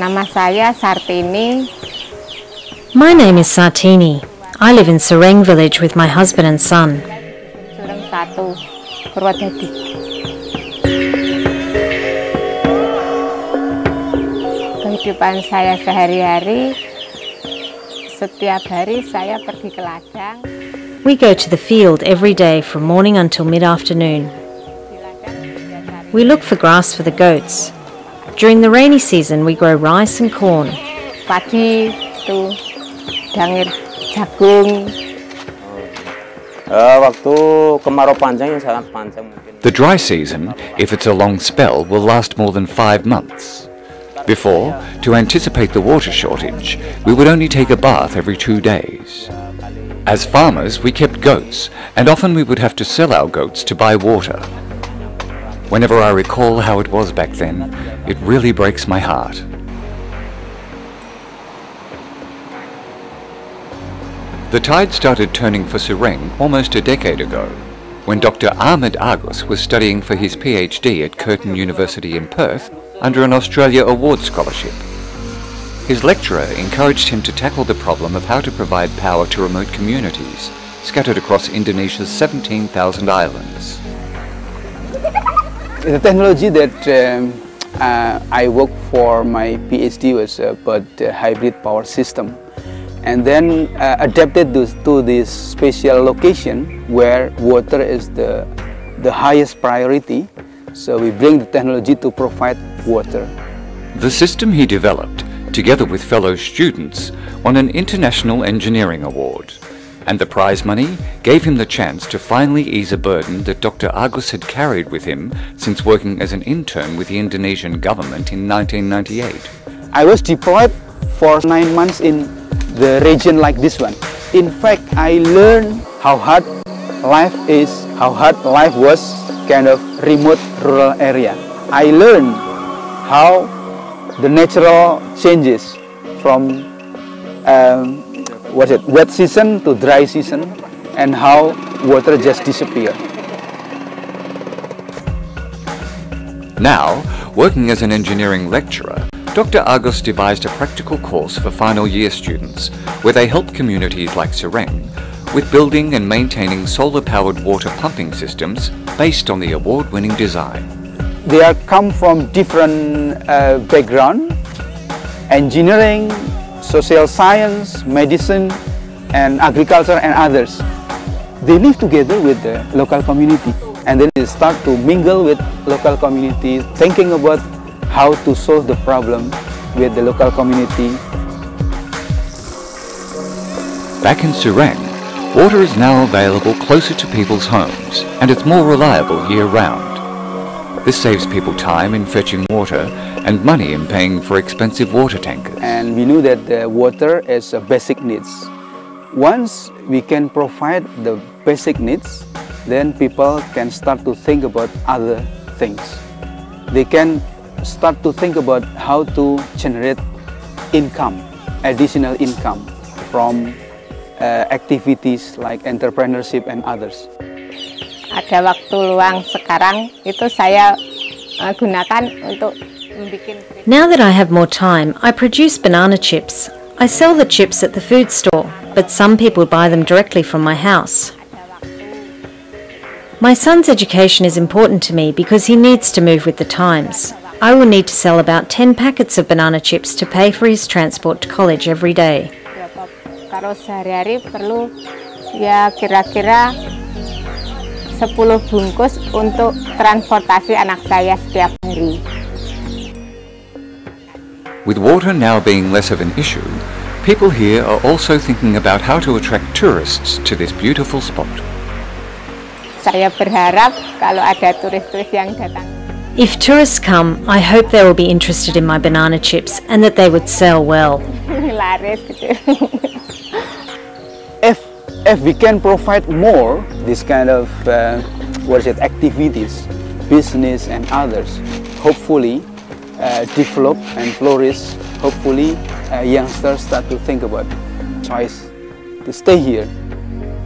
Nama saya Sartini. My name is Sartini. I live in Sereng village with my husband and son. Sereng 1, Purwodadi. Kehidupan saya sehari-hari, setiap hari saya pergi ke ladang. We go to the field every day from morning until mid-afternoon. We look for grass for the goats. During the rainy season, we grow rice and corn. Pagi itu dangir jagung. Waktu kemarau panjang yang sangat panjang mungkin. The dry season, if it's a long spell, will last more than 5 months. Before, to anticipate the water shortage, we would only take a bath every 2 days. As farmers, we kept goats, and often we would have to sell our goats to buy water. Whenever I recall how it was back then, it really breaks my heart. The tide started turning for Sereng almost a decade ago, when Dr. Ahmed Agus was studying for his PhD at Curtin University in Perth under an Australia Award Scholarship. His lecturer encouraged him to tackle the problem of how to provide power to remote communities scattered across Indonesia's 17,000 islands. The technology that I worked for my PhD was about hybrid power system, and then adapted to this special location where water is the highest priority. So we bring the technology to provide water. The system he developed, together with fellow students, won an International Engineering Award, and the prize money gave him the chance to finally ease a burden that Dr. Agus had carried with him since working as an intern with the Indonesian government in 1998. I was deployed for 9 months in the region like this one. In fact, I learned how hard life is, how hard life was kind of remote rural area. I learned how the natural changes from wet season to dry season, and how water just disappear. Now, working as an engineering lecturer, Dr. Agus devised a practical course for final year students where they help communities like Sereng with building and maintaining solar-powered water pumping systems based on the award-winning design. They are come from different background: engineering, social science, medicine, and agriculture, and others. They live together with the local community, and then they start to mingle with local community, thinking about how to solve the problem with the local community. Back in Sereng, water is now available closer to people's homes, and it's more reliable year-round. This saves people time in fetching water and money in paying for expensive water tankers. And we knew that the water is a basic needs. Once we can provide the basic needs, then people can start to think about other things. They can start to think about how to generate income, additional income from activities like entrepreneurship and others. Ada waktu luang sekarang itu saya gunakan untuk membuat. Now that I have more time, I produce banana chips. I sell the chips at the food store, but some people buy them directly from my house. My son's education is important to me because he needs to move with the times. I will need to sell about 10 packets of banana chips to pay for his transport to college every day. Kalau sehari-hari perlu ya kira-kira 10 bungkus untuk transportasi anak saya setiap hari. With water now being less of an issue, people here are also thinking about how to attract tourists to this beautiful spot. Saya berharap kalau ada turis-turis yang datang. If tourists come, I hope they will be interested in my banana chips and that they would sell well. Laris gitu. If we can provide more this kind of activities, business and others, hopefully develop and flourish. Hopefully youngsters start to think about choice to stay here,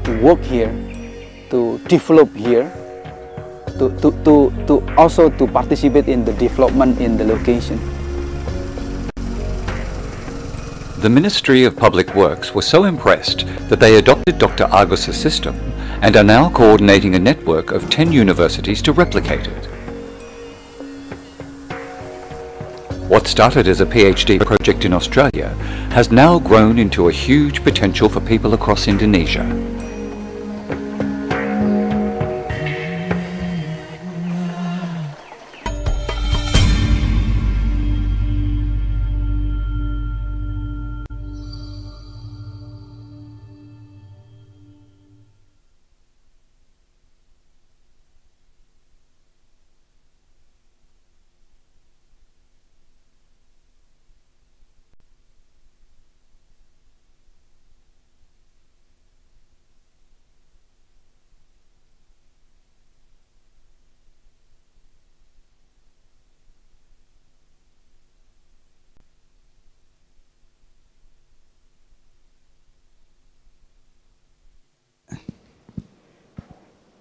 to work here, to develop here, to also to participate in the development in the location. The Ministry of Public Works were so impressed that they adopted Dr. Agus's system and are now coordinating a network of 10 universities to replicate it. What started as a PhD project in Australia has now grown into a huge potential for people across Indonesia.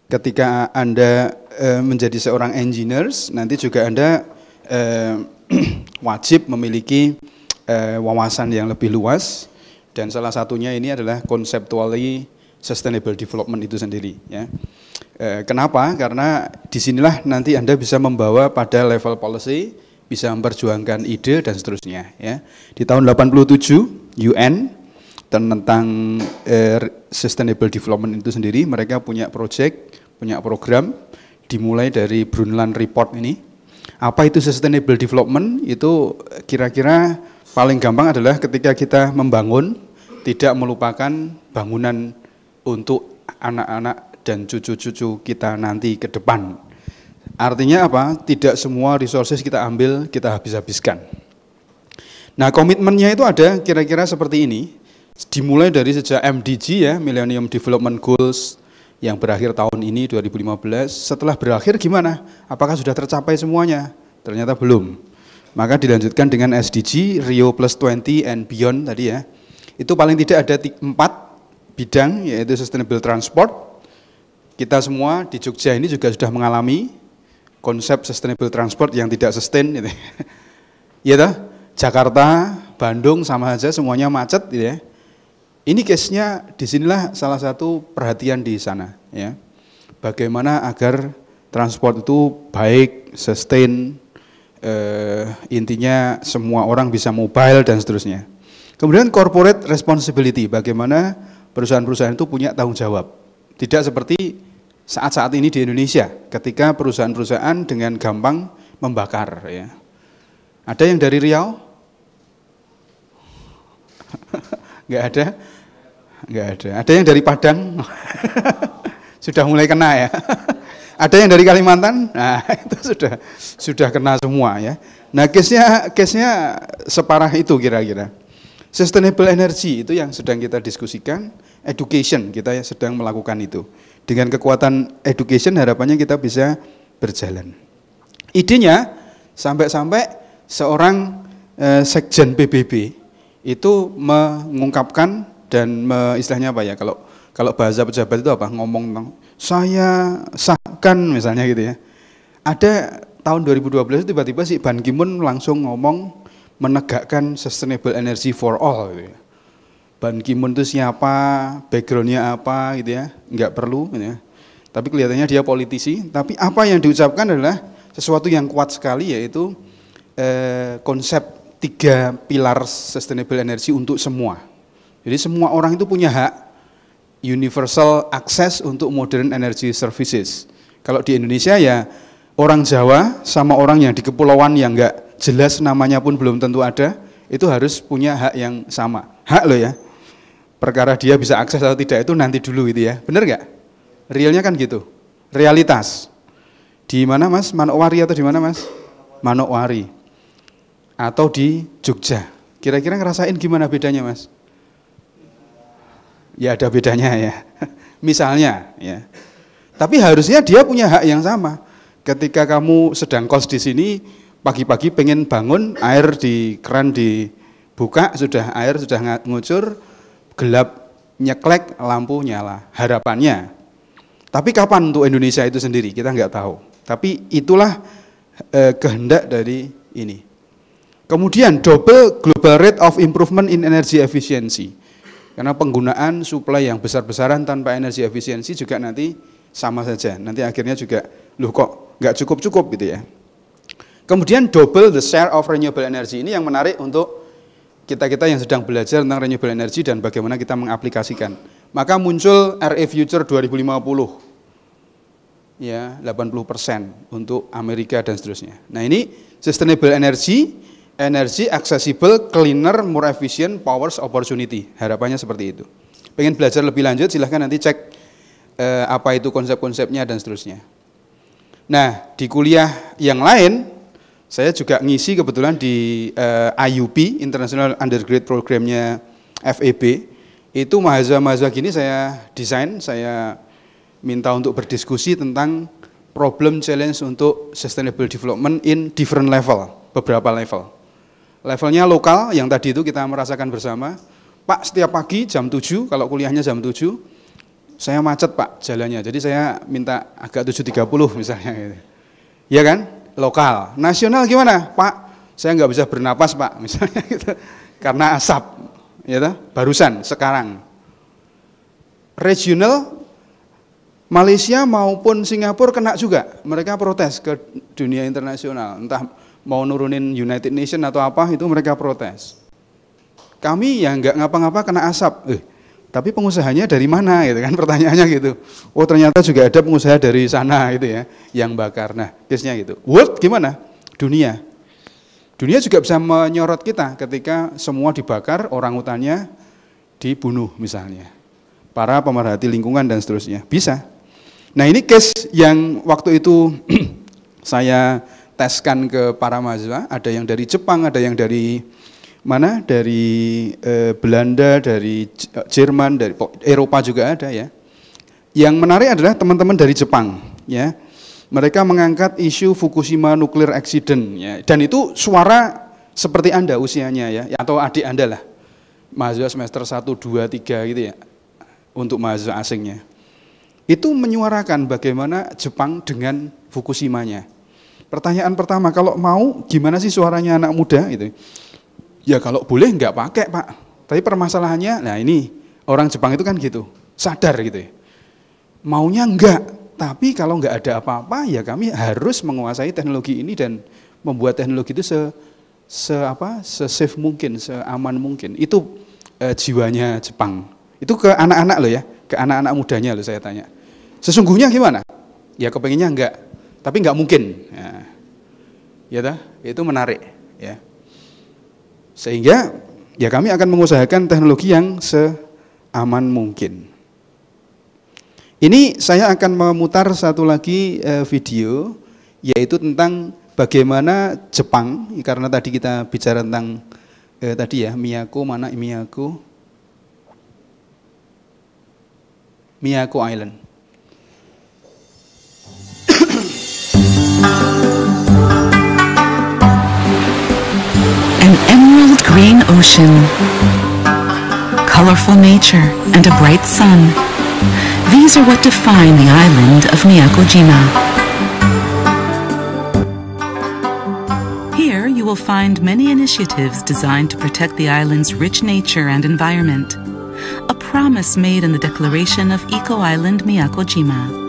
Ketika Anda menjadi seorang engineers, nanti juga Anda wajib memiliki wawasan yang lebih luas, dan salah satunya ini adalah conceptually sustainable development itu sendiri. Ya. Kenapa? Karena disinilah nanti Anda bisa membawa pada level policy, bisa memperjuangkan ide dan seterusnya. Ya. Di tahun 87 UN tentang sustainable development itu sendiri, mereka punya project, punya program, dimulai dari Brundtland Report ini. Apa itu sustainable development? Itu kira-kira paling gampang adalah ketika kita membangun, tidak melupakan bangunan untuk anak-anak dan cucu-cucu kita nanti ke depan. Artinya apa? Tidak semua resources kita ambil, kita habis-habiskan. Nah, komitmennya itu ada kira-kira seperti ini. Dimulai dari sejak MDG ya, Millennium Development Goals yang berakhir tahun ini 2015. Setelah berakhir gimana? Apakah sudah tercapai semuanya? Ternyata belum. Maka dilanjutkan dengan SDG Rio Plus 20 and Beyond tadi ya. Itu paling tidak ada 4 bidang, yaitu sustainable transport. Kita semua di Jogja ini juga sudah mengalami konsep sustainable transport yang tidak sustain gitu. Iya toh? Jakarta, Bandung sama aja semuanya macet gitu ya. Ini case-nya, disinilah salah satu perhatian di sana. Ya. Bagaimana agar transport itu baik, sustain, intinya semua orang bisa mobile dan seterusnya. Kemudian corporate responsibility, bagaimana perusahaan-perusahaan itu punya tanggung jawab. Tidak seperti saat-saat ini di Indonesia, ketika perusahaan-perusahaan dengan gampang membakar. Ya. Ada yang dari Riau? Enggak ada? Enggak ada. Ada yang dari Padang? Sudah mulai kena ya. Ada yang dari Kalimantan? Nah, itu sudah kena semua ya. Nah, case-nya separah itu kira-kira. Sustainable energy itu yang sedang kita diskusikan, education kita sedang melakukan itu. Dengan kekuatan education harapannya kita bisa berjalan. Idenya sampai seorang sekjen PBB itu mengungkapkan dan istilahnya apa ya, kalau bahasa pejabat itu apa, ngomong tentang saya sahkan misalnya gitu ya. Ada tahun 2012 tiba-tiba si Ban Ki-moon langsung ngomong menegakkan sustainable energy for all gitu ya. Ban Ki-moon itu siapa, backgroundnya apa gitu ya, nggak perlu gitu ya. Tapi kelihatannya dia politisi, tapi apa yang diucapkan adalah sesuatu yang kuat sekali, yaitu konsep 3 pilar sustainable energy untuk semua. Jadi semua orang itu punya hak universal access untuk modern energy services. Kalau di Indonesia ya orang Jawa sama orang yang di kepulauan yang enggak jelas namanya pun belum tentu ada, itu harus punya hak yang sama. Hak loh ya. Perkara dia bisa akses atau tidak itu nanti dulu gitu ya. Bener enggak? Realnya kan gitu. Realitas. Di mana Mas? Manokwari atau di mana Mas? Manokwari. Atau di Jogja. Kira-kira ngerasain gimana bedanya Mas? Ya ada bedanya ya, misalnya ya. Tapi harusnya dia punya hak yang sama. Ketika kamu sedang kos di sini, pagi-pagi pengen bangun, air di keran dibuka, air sudah ngucur, gelap nyeklek, lampu nyala. Harapannya. Tapi kapan untuk Indonesia itu sendiri? Kita nggak tahu. Tapi itulah kehendak dari ini. Kemudian double global rate of improvement in energy efficiency. Karena penggunaan suplai yang besar-besaran tanpa energi efisiensi juga nanti sama saja. Nanti akhirnya juga, loh kok nggak cukup-cukup gitu ya. Kemudian double the share of renewable energy. Ini yang menarik untuk kita-kita yang sedang belajar tentang renewable energy dan bagaimana kita mengaplikasikan. Maka muncul RE Future 2050. Ya, 80% untuk Amerika dan seterusnya. Nah, ini sustainable energy, energy accessible, cleaner, more efficient, powers opportunity. Harapannya seperti itu. Pengen belajar lebih lanjut, silahkan nanti cek apa itu konsep-konsepnya dan seterusnya. Nah, di kuliah yang lain, saya juga ngisi kebetulan di IUP, International Undergraduate Programnya FEB. Itu mahasiswa-mahasiswa gini saya desain, saya minta untuk berdiskusi tentang problem challenge untuk sustainable development in different level, beberapa level. Levelnya lokal, yang tadi itu kita merasakan bersama. Pak, setiap pagi jam 7, kalau kuliahnya jam 7, saya macet Pak jalannya, jadi saya minta agak 7.30 misalnya. Gitu. Iya kan? Lokal. Nasional gimana? Pak, saya nggak bisa bernapas Pak, misalnya gitu. Karena asap, ya toh? Barusan, sekarang. Regional, Malaysia maupun Singapura kena juga. Mereka protes ke dunia internasional, entah mau nurunin United Nations atau apa, itu mereka protes. Kami yang nggak ngapa-ngapa kena asap. Tapi pengusahanya dari mana gitu kan, pertanyaannya gitu. Oh ternyata juga ada pengusaha dari sana gitu ya, yang bakar. Nah case-nya gitu. World gimana? Dunia. Dunia juga bisa menyorot kita ketika semua dibakar, orang hutannya dibunuh misalnya. Para pemerhati lingkungan dan seterusnya. Bisa. Nah ini case yang waktu itu saya teskan ke para mahasiswa, ada yang dari Jepang, ada yang dari mana? Dari Belanda, dari Jerman, dari Eropa juga ada ya. Yang menarik adalah teman-teman dari Jepang ya. Mereka mengangkat isu Fukushima nuclear accident ya. Dan itu suara seperti Anda usianya ya, atau adik Anda lah. Mahasiswa semester 1, 2, 3 gitu ya. Untuk mahasiswa asingnya. Itu menyuarakan bagaimana Jepang dengan Fukushimanya. Pertanyaan pertama, kalau mau gimana sih suaranya anak muda gitu. Ya kalau boleh nggak pakai Pak, tapi permasalahannya, nah ini orang Jepang itu kan gitu, sadar gitu ya. Maunya enggak, tapi kalau nggak ada apa-apa ya kami harus menguasai teknologi ini dan membuat teknologi itu se-safe mungkin, seaman mungkin. Itu jiwanya Jepang. Itu ke anak-anak loh ya, ke anak-anak mudanya loh saya tanya. Sesungguhnya gimana? Ya kepengennya enggak, tapi nggak mungkin. Ya toh, itu menarik ya. Sehingga ya kami akan mengusahakan teknologi yang seaman mungkin. Ini saya akan memutar satu lagi video, yaitu tentang bagaimana Jepang, karena tadi kita bicara tentang tadi ya, Miyako, mana Miyako? Miyako Island. An emerald green ocean, colorful nature, and a bright sun. These are what define the island of Miyakojima. Here you will find many initiatives designed to protect the island's rich nature and environment, a promise made in the declaration of Eco Island Miyakojima.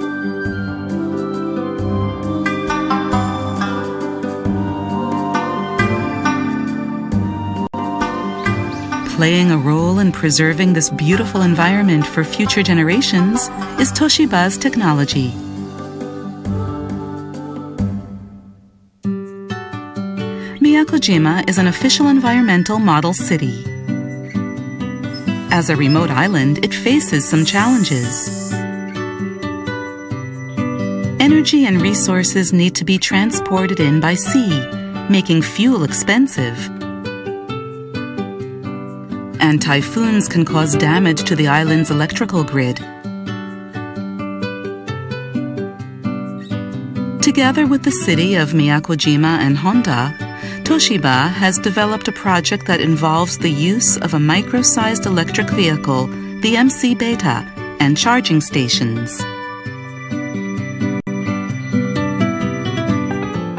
Playing a role in preserving this beautiful environment for future generations is Toshiba's technology. Miyakojima is an official environmental model city. As a remote island, it faces some challenges. Energy and resources need to be transported in by sea, making fuel expensive. And typhoons can cause damage to the island's electrical grid. Together with the city of Miyakojima and Honda, Toshiba has developed a project that involves the use of a micro-sized electric vehicle, the MC Beta, and charging stations.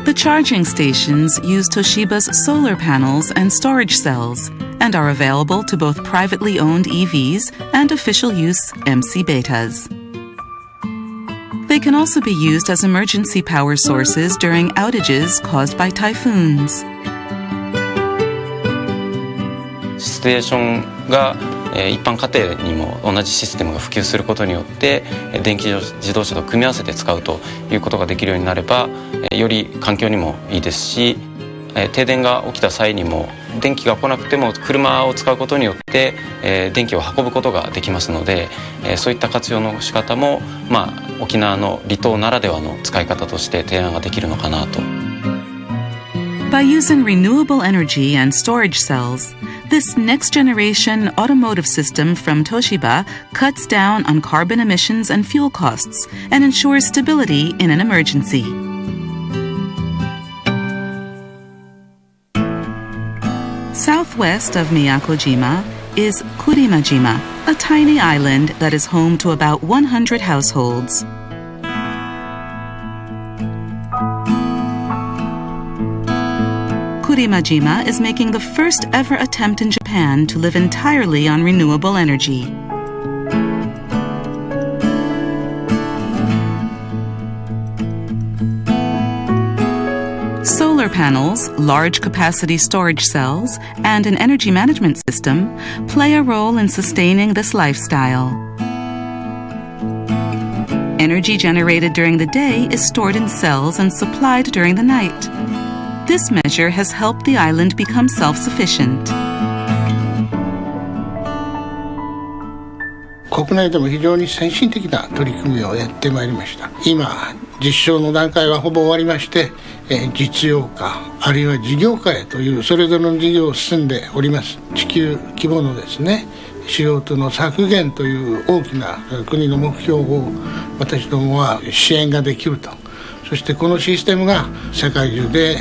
The Charging stations use Toshiba's solar panels and storage cells and are available to both privately owned EVs and official use MC Betas. They can also be used as emergency power sources during outages caused by typhoons. ステーションが一般家庭にも同じシステムが普及することによって電気自動車と組み合わせて使うということができるようになればより環境にもいいですし停電が起きた際にも電気が来なくても車を使うことによって電気を運ぶことができますのでそういった活用の仕方も沖縄の離島ならではの使い方として提案ができるのかなと。By using renewable energy and storage cells, this next-generation automotive system from Toshiba cuts down on carbon emissions and fuel costs and ensures stability in an emergency. Southwest of Miyakojima is Kurimajima, a tiny island that is home to about 100 households. Kurimajima is making the first ever attempt in Japan to live entirely on renewable energy. Solar panels, large capacity storage cells, and an energy management system play a role in sustaining this lifestyle. Energy generated during the day is stored in cells and supplied during the night. This measure has helped the island become self-sufficient. 国内でも非常に先進的な取り組みをやってまいりました。今、実証の段階はほぼ終わりまして、実用化あるいは事業化へというそれぞれの事業を進んでおります。地球規模のですね、CO2 の削減という大きな国の目標を私どもは支援ができると。そしてこのシステムが世界中で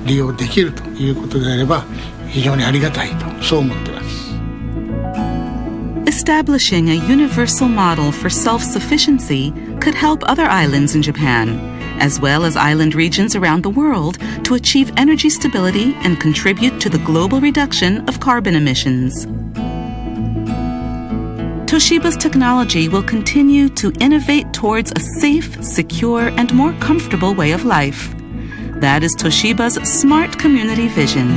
利用できるということであれば非常にありがたいとそう思っています。Establishing a universal model for self-sufficiency could help other islands in Japan, as well as island regions around the world, to achieve energy stability and contribute to the global reduction of carbon emissions. Toshiba's technology will continue to innovate towards a safe, secure, and more comfortable way of life. That is Toshiba's smart community vision.